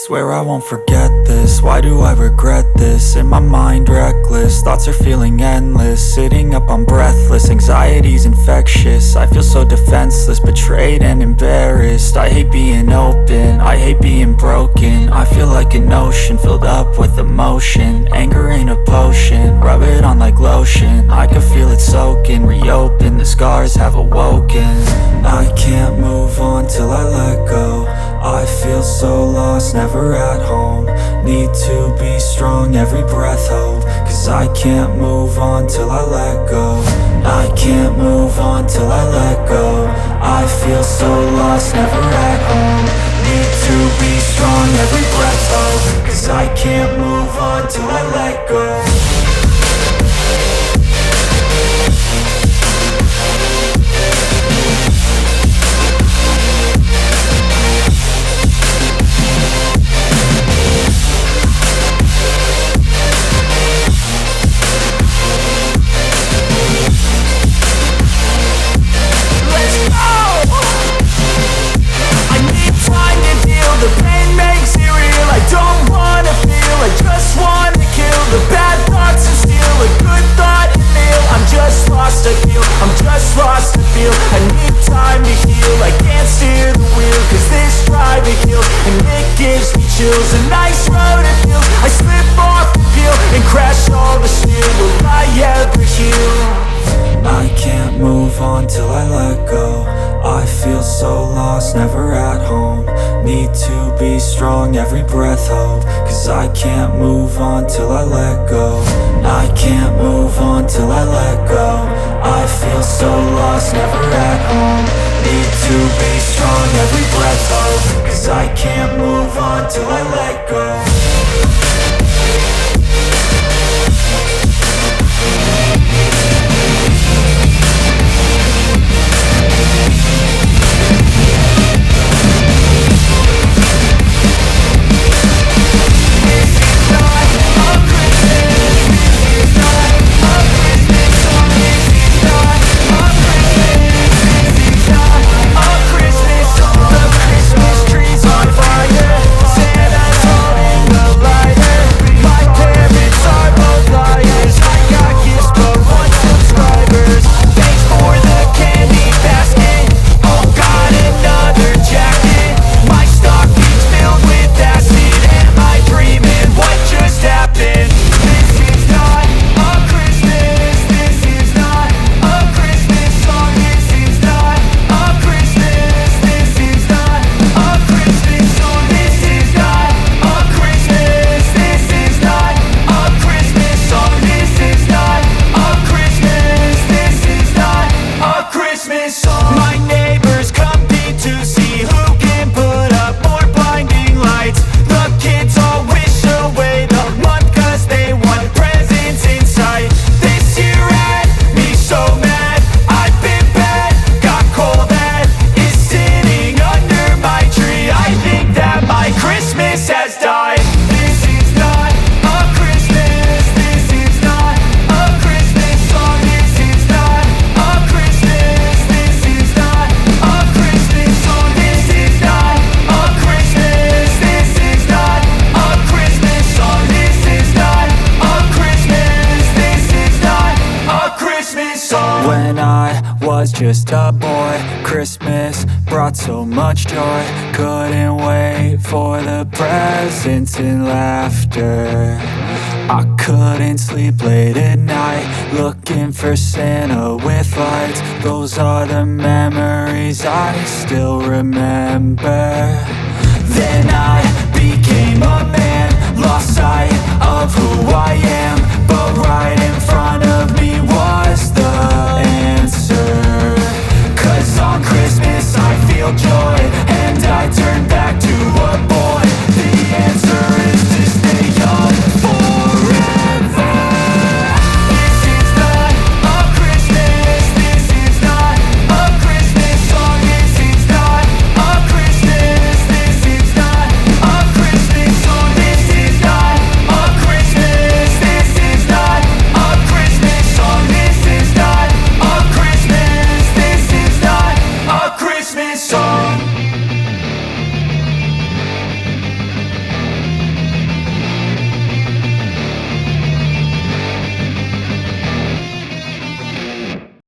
Swear I won't forget this, why do I regret this? In my mind reckless, thoughts are feeling endless. Sitting up I'm breathless, anxiety's infectious. I feel so defenseless, betrayed and embarrassed. I hate being open, I hate being broken. I feel like an ocean filled up with emotion. Anger ain't a potion, rub it on like lotion. I can feel it soaking, reopen, the scars have awoken. I can't move on till I let go. I feel so lost, never at home. Need to be strong, every breath hope. Cause I can't move on till I let go. I can't move on till I let go. I feel so lost, never at home. Need to be strong, every breath hope. Cause I can't move on till I let go. I'm just lost to feel, I need time to heal. I can't steer the wheel, cause this driving kills. And it gives me chills, a nice road to feel. I slip off the peel and crash all the steel. Will I ever heal? I can't move on till I let go. I feel so lost, never at home. Need to be strong, every breath hope. Cause I can't move on till I let go. I can't move on till I let go. I feel so lost, never at home. Need to be strong, every breath hope. Cause I can't move on till I let go. When I was just a boy, Christmas brought so much joy. Couldn't wait for the presents and laughter. I couldn't sleep late at night, looking for Santa with lights. Those are the memories I still remember. Then I became a man, lost sight of who I am. But right in front of me was